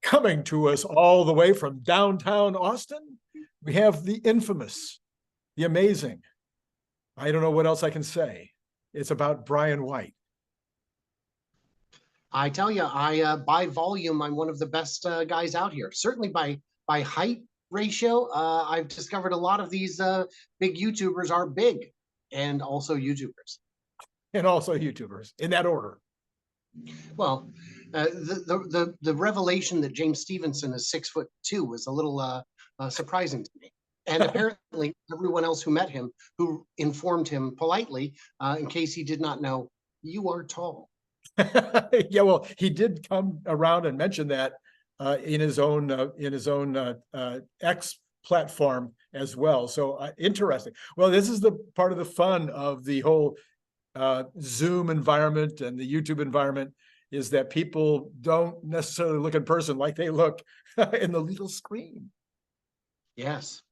Coming to us all the way from downtown Austin, we have the infamous, the amazing. I don't know what else I can say. It's about Brian White. I tell you, by volume, I'm one of the best guys out here. Certainly by height ratio, I've discovered a lot of these big YouTubers are big, and also YouTubers. And also YouTubers, in that order. Well, the revelation that James Stevenson is 6'2" was a little surprising to me. And apparently, everyone else who met him, who informed him politely, in case he did not know, you are tall. Yeah, well, he did come around and mention that in his own X platform as well. So interesting. Well, this is the part of the fun of the whole Zoom environment and the YouTube environment, is that people don't necessarily look in person like they look in the little screen. Yes.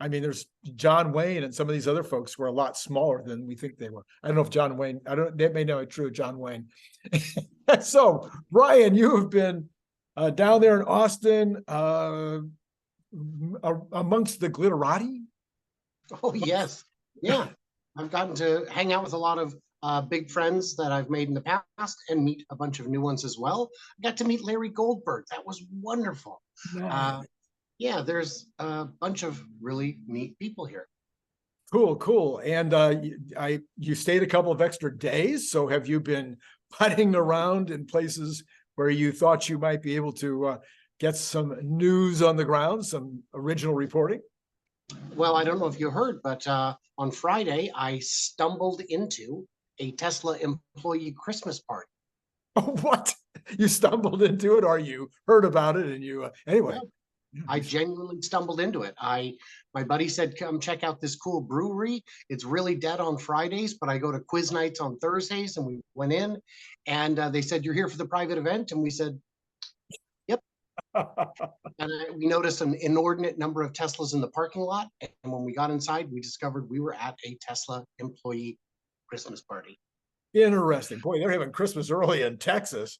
I mean, there's John Wayne and some of these other folks who are a lot smaller than we think they were. I don't know if John Wayne, that may not be true, John Wayne. So, Brian, you have been down there in Austin amongst the glitterati? Oh, yes. Yeah. I've gotten to hang out with a lot of big friends that I've made in the past and meet a bunch of new ones as well. I got to meet Larry Goldberg. That was wonderful. Nice. Yeah, there's a bunch of really neat people here. Cool. And you stayed a couple of extra days. So have you been putting around in places where you thought you might be able to get some news on the ground, some original reporting? Well, I don't know if you heard, but on Friday, I stumbled into a Tesla employee Christmas party. Oh, what? You stumbled into it, or you heard about it and you, anyway. Well, I genuinely stumbled into it. My buddy said, come check out this cool brewery. It's really dead on Fridays, but I go to quiz nights on Thursdays, and we went in, and they said, you're here for the private event? And we said, yep. And we noticed an inordinate number of Teslas in the parking lot. And when we got inside, we discovered we were at a Tesla employee Christmas party. Interesting. Boy, they're having Christmas early in Texas.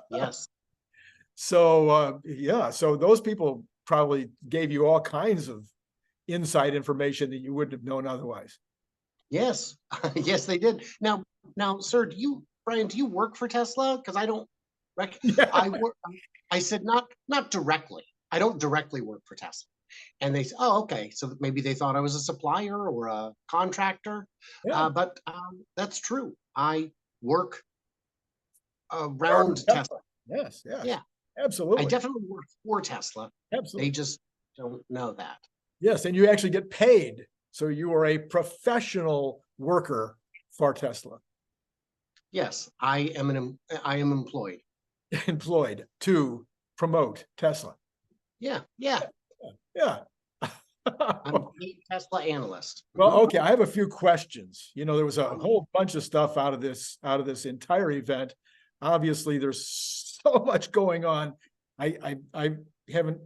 Yes. So, yeah, so those people probably gave you all kinds of inside information that you wouldn't have known otherwise. Yes. Yes, they did. Now, sir, Brian, do you work for Tesla? Because I don't Yeah. I said, not directly. I don't directly work for Tesla. And they said, oh, okay. So maybe they thought I was a supplier or a contractor. Yeah. But that's true. I work around Tesla. Yes. Yeah. Absolutely. I definitely work for Tesla. Absolutely. They just don't know that. Yes, and you actually get paid. So you are a professional worker for Tesla. Yes, I am employed. Employed to promote Tesla. Yeah. I'm a Tesla analyst. Well, okay, I have a few questions. You know, there was a whole bunch of stuff out of this entire event. Obviously, there's so much going on. I haven't.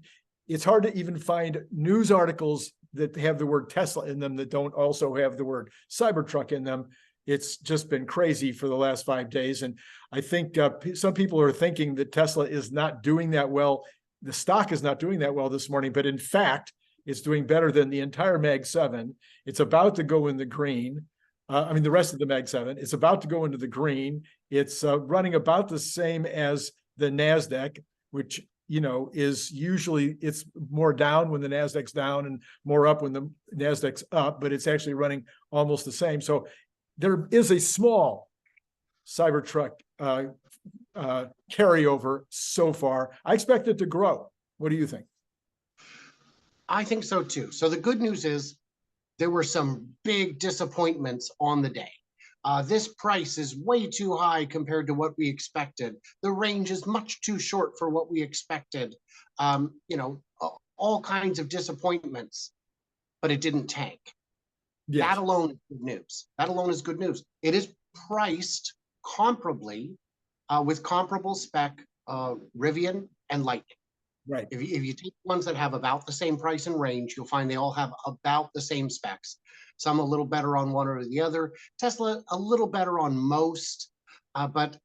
It's hard to even find news articles that have the word Tesla in them that don't also have the word Cybertruck in them. It's just been crazy for the last 5 days, and I think some people are thinking that Tesla is not doing that well. The stock is not doing that well this morning, but in fact, it's doing better than the entire Mag 7. It's about to go in the green. The rest of the Mag 7. It's about to go into the green. It's running about the same as the NASDAQ, which, you know, is usually it's more down when the NASDAQ's down and more up when the NASDAQ's up, but it's actually running almost the same. So there is a small Cybertruck carryover so far. I expect it to grow. What do you think? I think so too. So the good news is there were some big disappointments on the day. This price is way too high compared to what we expected. The range is much too short for what we expected. All kinds of disappointments, but it didn't tank. Yes. That alone is good news. That alone is good news. It is priced comparably with comparable spec Rivian and Lightning. Right. If you take ones that have about the same price and range, you'll find they all have about the same specs. Some a little better on one or the other. Tesla a little better on most, but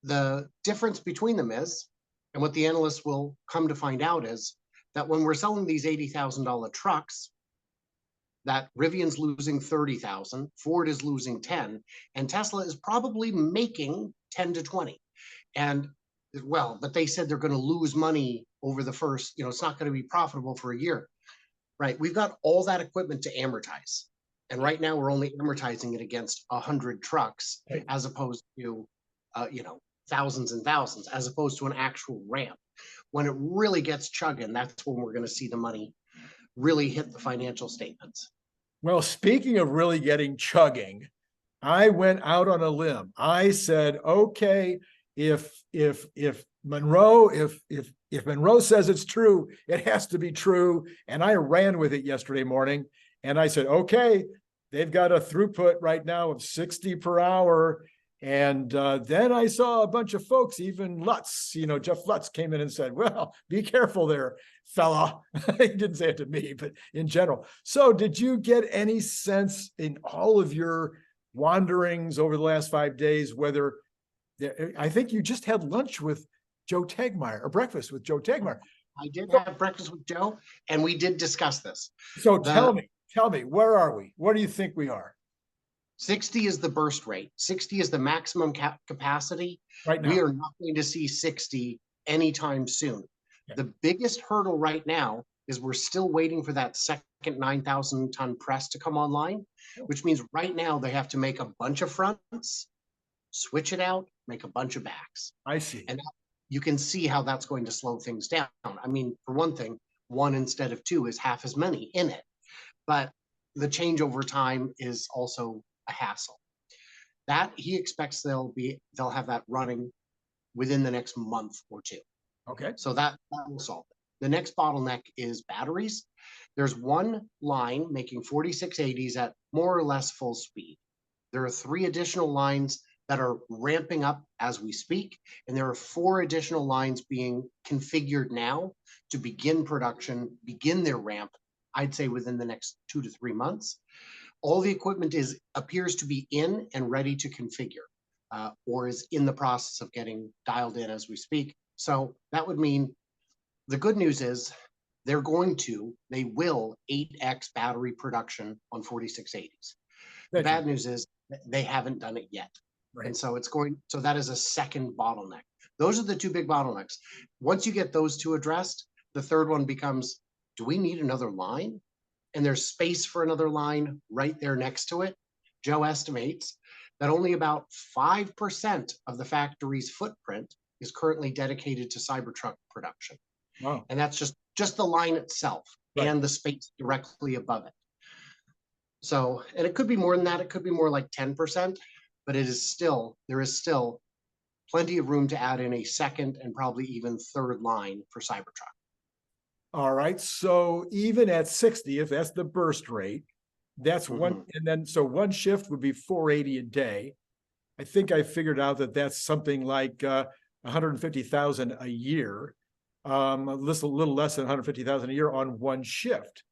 The difference between them is, and what the analysts will come to find out is, that when we're selling these $80,000 trucks, that Rivian's losing 30,000, Ford is losing 10, and Tesla is probably making 10 to 20. And well, but they said they're going to lose money over the first, it's not going to be profitable for a year, right? We've got all that equipment to amortize. And right now we're only amortizing it against 100 trucks, Right. as opposed to, thousands and thousands, as opposed to an actual ramp. When it really gets chugging, that's when we're going to see the money really hit the financial statements. Well, speaking of really getting chugging, I went out on a limb. I said, okay, if Monroe says it's true, it has to be true. And I ran with it yesterday morning. And I said, okay, they've got a throughput right now of 60 per hour. And then I saw a bunch of folks, even Lutz, Jeff Lutz came in and said, well, be careful there, fella. He didn't say it to me, but in general. So did you get any sense in all of your wanderings over the last 5 days, whether, I think you just had lunch with Joe Tegmeyer, or breakfast with Joe Tegmeyer. I did have breakfast with Joe, and we did discuss this. So tell me, where are we? What do you think we are? 60 is the burst rate. 60 is the maximum capacity. Right now. We are not going to see 60 anytime soon. Yeah. The biggest hurdle right now is we're still waiting for that second 9,000 ton press to come online, which means right now they have to make a bunch of fronts, switch it out, make a bunch of backs. I see. And you can see how that's going to slow things down. I mean, for one thing, 1 instead of 2 is half as many in it, but the changeover time is also a hassle. That he expects they'll have that running within the next month or 2. Okay. So that will solve it. The next bottleneck is batteries. There's one line making 4680s at more or less full speed. There are 3 additional lines that are ramping up as we speak, and there are 4 additional lines being configured now to begin production, begin their ramp, I'd say within the next 2 to 3 months. All the equipment appears to be in and ready to configure, or is in the process of getting dialed in as we speak. So that would mean the good news is they will 8x battery production on 4680s. The bad news is they haven't done it yet. Right. And so so that is a second bottleneck. Those are the 2 big bottlenecks. Once you get those 2 addressed, the third one becomes, do we need another line? And there's space for another line right there next to it. Joe estimates that only about 5% of the factory's footprint is currently dedicated to Cybertruck production. Wow. And that's just the line itself, right, and the space directly above it. So, and it could be more than that. It could be more like 10%, but there is still plenty of room to add in a second and probably even third line for Cybertruck. All right. So even at 60, if that's the burst rate, that's one. And then, so one shift would be 480 a day. I think I figured out that that's something like 150,000 a year, a little less than 150,000 a year on one shift.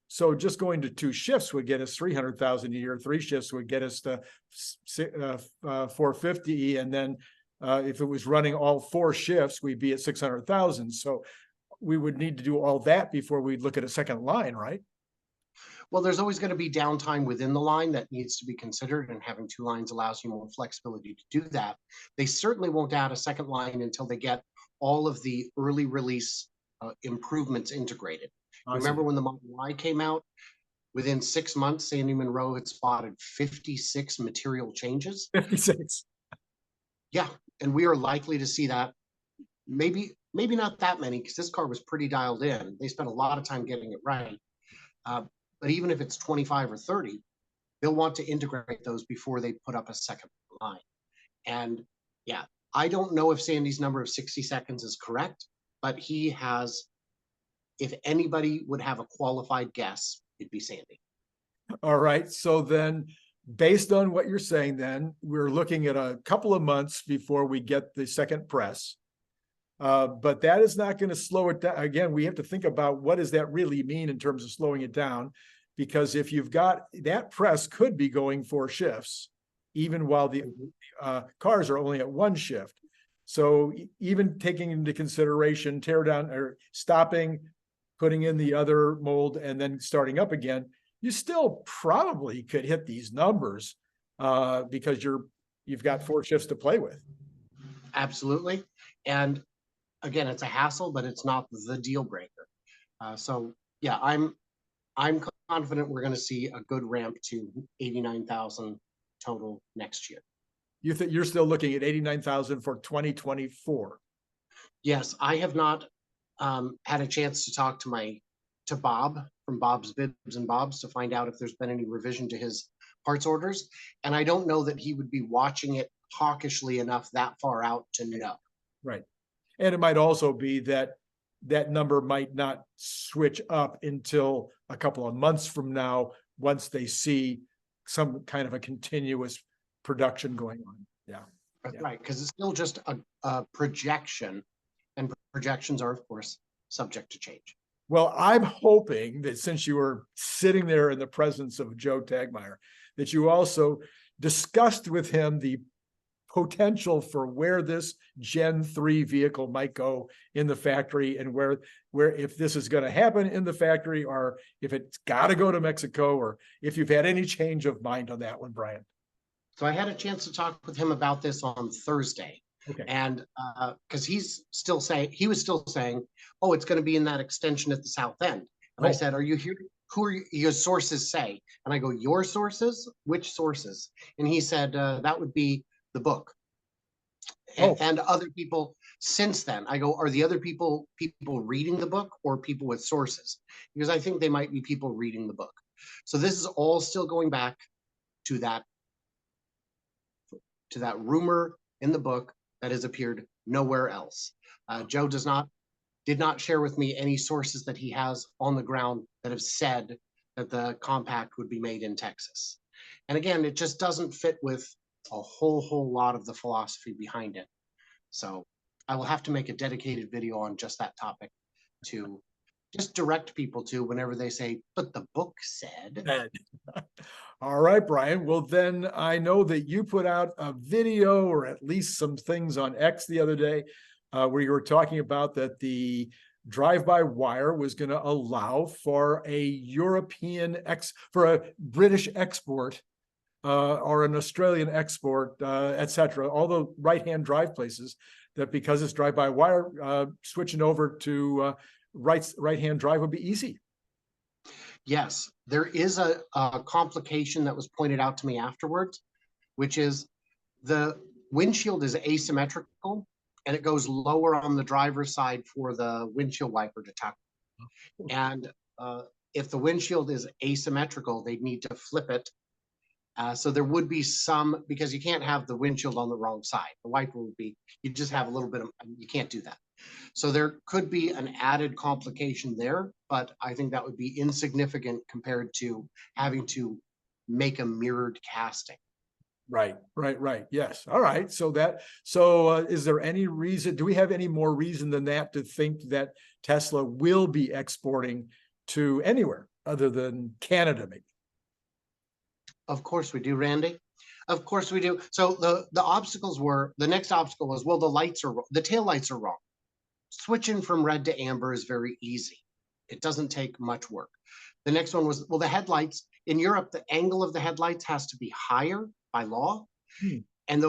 So just going to 2 shifts would get us 300,000 a year. 3 shifts would get us to 450. And then if it was running all 4 shifts, we'd be at 600,000. So we would need to do all that before we look at a second line, right? Well, there's always going to be downtime within the line that needs to be considered, and having 2 lines allows you more flexibility to do that. They certainly won't add a second line until they get all of the early release improvements integrated. Remember when the Model Y came out? Within 6 months, Sandy Munro had spotted 56 material changes. 56. Yeah, and we are likely to see that. Maybe not that many, because this car was pretty dialed in. They spent a lot of time getting it right. But even if it's 25 or 30, they'll want to integrate those before they put up a second line. And yeah, I don't know if Sandy's number of 60 seconds is correct, but he has, if anybody would have a qualified guess, it'd be Sandy. All right. So then, based on what you're saying, then we're looking at a couple of months before we get the second press. But that is not going to slow it down. Again, we have to think about what does that really mean in terms of slowing it down, because if you've got that press could be going 4 shifts, even while the cars are only at 1 shift. So even taking into consideration tear down or stopping, putting in the other mold and then starting up again, you still probably could hit these numbers because you've got 4 shifts to play with. Absolutely. And again, it's a hassle, but it's not the deal breaker. So yeah, I'm confident we're going to see a good ramp to 89,000 total next year. You think you're still looking at 89,000 for 2024? Yes, I have not had a chance to talk to Bob from Bob's Bibs and Bob's to find out if there's been any revision to his parts orders. And I don't know that he would be watching it hawkishly enough that far out to know. Right. And it might also be that that number might not switch up until a couple of months from now, once they see some kind of a continuous production going on. Yeah. Right, because it's still just a projection, and projections are, of course, subject to change. Well, I'm hoping that since you were sitting there in the presence of Joe Tagmeyer, that you also discussed with him the potential for where this Gen 3 vehicle might go in the factory, and where if this is going to happen in the factory, or if it's got to go to Mexico, or if you've had any change of mind on that one, Brian. So I had a chance to talk with him about this on Thursday. Okay. And because he was still saying, oh, it's going to be in that extension at the south end. And I said, are you here? Who are your sources say? And I go, your sources? Which sources? And he said, that would be the book. And other people since then. I go, are the other people reading the book or people with sources? Because I think they might be people reading the book. So this is all still going back to that rumor in the book that has appeared nowhere else. Joe did not share with me any sources that he has on the ground that have said that the compact would be made in Texas. And again, it just doesn't fit with a whole lot of the philosophy behind it. So I will have to make a dedicated video on just that topic to just direct people to whenever they say, but the book said. All right, Brian. Well, then I know that you put out a video, or at least some things on X the other day, where you were talking about that the drive-by-wire was going to allow for for a British export, or an Australian export, etc. All the right-hand drive places, that because it's drive-by-wire, switching over to right-hand drive would be easy. Yes, there is a complication that was pointed out to me afterwards, which is the windshield is asymmetrical and it goes lower on the driver's side for the windshield wiper to tuck. And if the windshield is asymmetrical, they need to flip it. So there would be some, because you can't have the windshield on the wrong side. The wiper would be, you just have a little bit of, you can't do that. So there could be an added complication there, but I think that would be insignificant compared to having to make a mirrored casting. Right. Yes. All right. So is there any reason, do we have any more reason than that to think that Tesla will be exporting to anywhere other than Canada, maybe? Of course we do, Randy. Of course we do. So the next obstacle was, well, the tail lights are wrong. Switching from red to amber is very easy. It doesn't take much work. The next one was, well, the headlights in Europe, the angle of the headlights has to be higher by law. And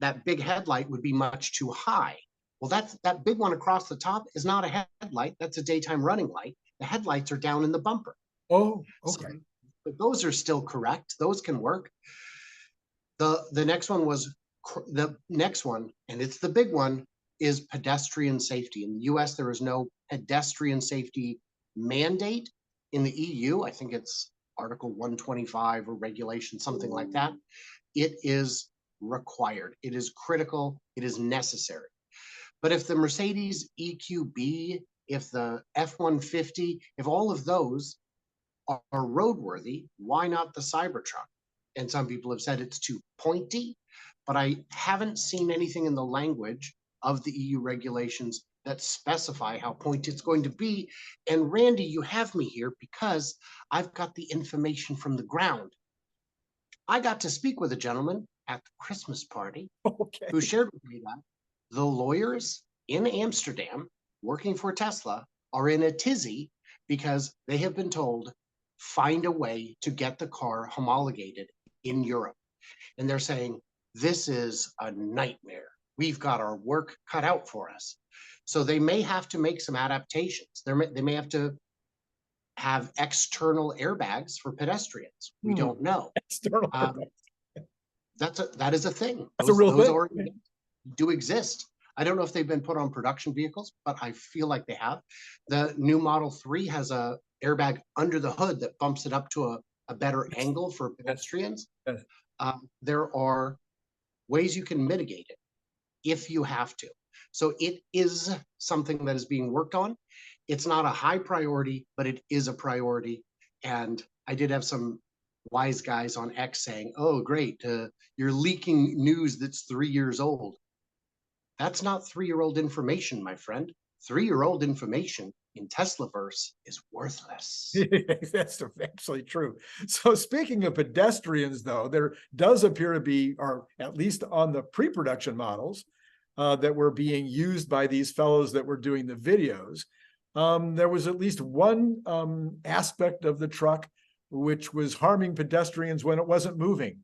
that big headlight would be much too high. Well, that big one across the top is not a headlight. That's a daytime running light. The headlights are down in the bumper. Oh, okay. So, but those are still correct. Those can work. The next one was and it's the big one, is pedestrian safety. In the US, there is no pedestrian safety mandate. In the EU, I think it's Article 125 or regulation, something like that. It is required. It is critical. It is necessary. But if the Mercedes EQB, if the F-150, if all of those are roadworthy, why not the Cybertruck? And some people have said it's too pointy, but I haven't seen anything in the language of the EU regulations that specify how pointy it's going to be. And Randy, you have me here because I've got the information from the ground. I got to speak with a gentleman at the Christmas party who shared with me that the lawyers in Amsterdam working for Tesla are in a tizzy because they have been told, find a way to get the car homologated in Europe. And they're saying, this is a nightmare. We've got our work cut out for us. So they may have to make some adaptations. They may have to have external airbags for pedestrians. We don't know. External. That is a thing. That's a real thing. Already do exist. I don't know if they've been put on production vehicles, but I feel like they have. The new Model 3 has a airbag under the hood that bumps it up to a better angle for pedestrians. There are ways you can mitigate it if you have to. So it is something that is being worked on. It's not a high priority, but it is a priority. And I did have some wise guys on X saying, oh, great, you're leaking news that's 3 years old. That's not 3-year-old information, my friend. 3-year-old information in Teslaverse is worthless. That's actually true. So speaking of pedestrians, though, there does appear to be, or at least on the pre-production models that were being used by these fellows that were doing the videos, there was at least one aspect of the truck which was harming pedestrians when it wasn't moving.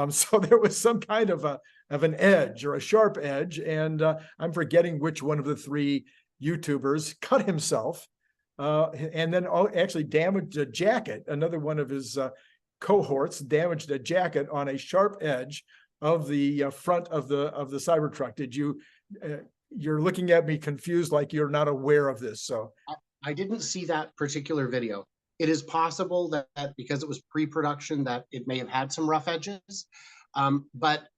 So there was some kind of an edge or a sharp edge, and I'm forgetting which one of the 3 YouTubers cut himself and then actually damaged a jacket. Another one of his cohorts damaged a jacket on a sharp edge of the front of the Cybertruck. Did you? You're looking at me confused, like you're not aware of this. So I didn't see that particular video. It is possible that because it was pre-production that it may have had some rough edges, but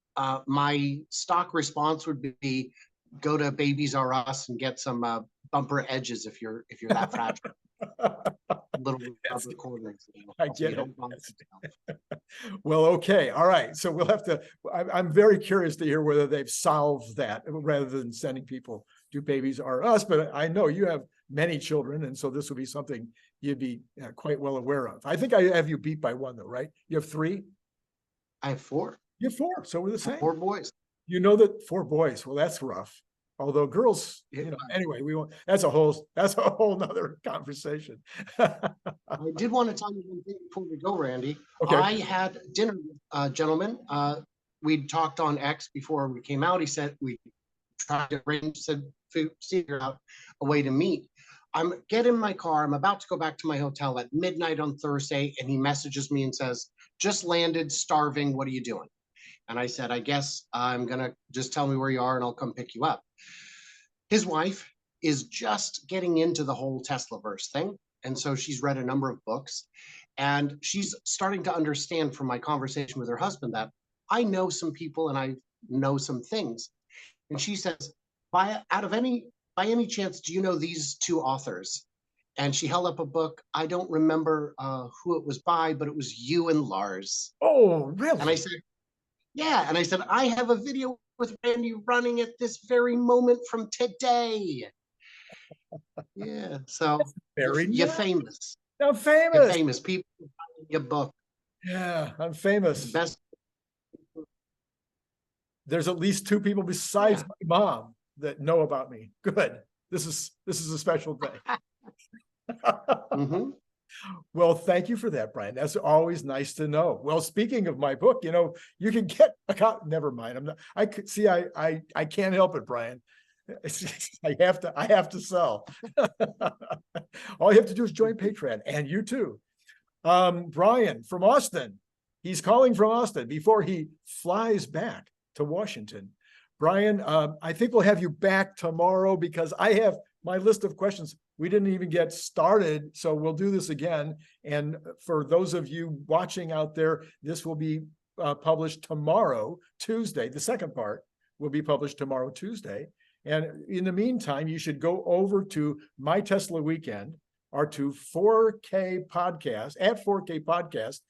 my stock response would be go to Babies R Us and get some bumper edges if you're that fragile. Little rubber corners. I get it. Well, okay, all right. So we'll have to. I'm very curious to hear whether they've solved that rather than sending people to Babies R Us. But I know you have many children, and so this would be something you'd be quite well aware of. I think I have you beat by 1, though, right? You have 3? I have 4. You have 4, so we're the same. 4 boys. You know that 4 boys. Well, that's rough. Although girls, anyway, we won't. That's a whole nother conversation. I did want to tell you one thing before we go, Randy. Okay. I had dinner with a gentleman. We'd talked on X before we came out. He said we tried to arrange, figure out a way to meet. I'm getting in my car. I'm about to go back to my hotel at midnight on Thursday, and he messages me and says, "Just landed, starving. What are you doing?" And I said, I guess I'm going to just tell me where you are and I'll come pick you up. His wife is just getting into the whole Teslaverse thing. And so she's read a number of books, and she's starting to understand from my conversation with her husband that I know some people and I know some things. And she says, by any chance, do you know these 2 authors? And she held up a book. I don't remember who it was by, but it was You and Lars. Oh, really? And I said, yeah. And I said, I have a video with Randy running at this very moment from today. Yeah. So you're famous. I'm famous. You're famous. People writing your book. Yeah, I'm famous. Best. There's at least 2 people besides my mom that know about me. Good. This is a special day. Mm-hmm. Well, thank you for that, Brian. That's always nice to know. Well, speaking of my book, you can get a copy. Never mind. I could see. I can't help it, Brian. I have to sell. All you have to do is join Patreon, and you too. Brian from Austin. He's calling from Austin before he flies back to Washington. Brian, I think we'll have you back tomorrow because I have my list of questions. We didn't even get started, so we'll do this again. And for those of you watching out there, this will be published tomorrow, Tuesday. The second part will be published tomorrow, Tuesday. And in the meantime, you should go over to My Tesla Weekend or to 4K Podcast, at 4K Podcast,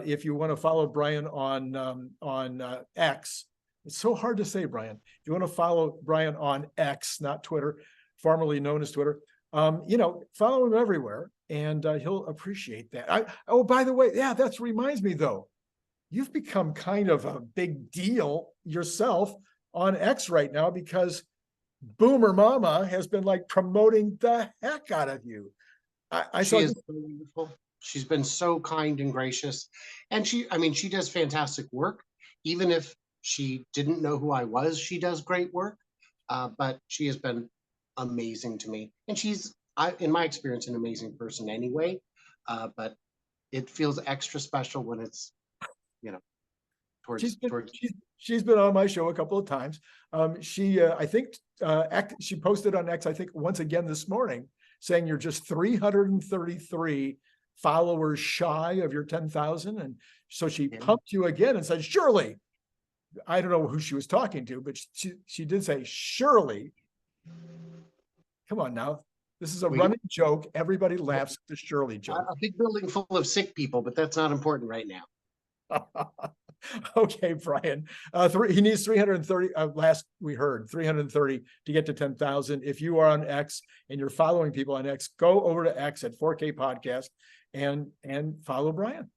if you want to follow Brian on X. It's so hard to say, Brian. If you want to follow Brian on X, not Twitter, formerly known as Twitter, follow him everywhere, and he'll appreciate that. Oh, by the way, yeah, that reminds me though, you've become kind of a big deal yourself on X right now because Boomer Mama has been like promoting the heck out of you. I She saw is so wonderful. She's been so kind and gracious. And I mean, she does fantastic work. Even if she didn't know who I was, she does great work. But she has been amazing to me. And she's, in my experience, an amazing person anyway. But it feels extra special when it's, you know, she's been towards. she's been on my show a couple of times. I think she posted on X, I think once again this morning, saying you're just 333 followers shy of your 10,000. And so she pumped you again and said, surely, I don't know who she was talking to, but she did say, surely, come on now. This is a running joke. Everybody laughs at the Shirley joke. A big building full of sick people, but that's not important right now. Okay, Brian. He needs 330. Last we heard 330 to get to 10,000. If you are on X and you're following people on X, go over to X at 4K Podcast and follow Brian.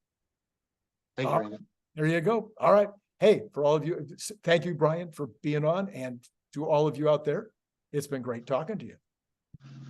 Thank you, Rayman. There you go. All right. Hey, for all of you, thank you, Brian, for being on, and to all of you out there, it's been great talking to you.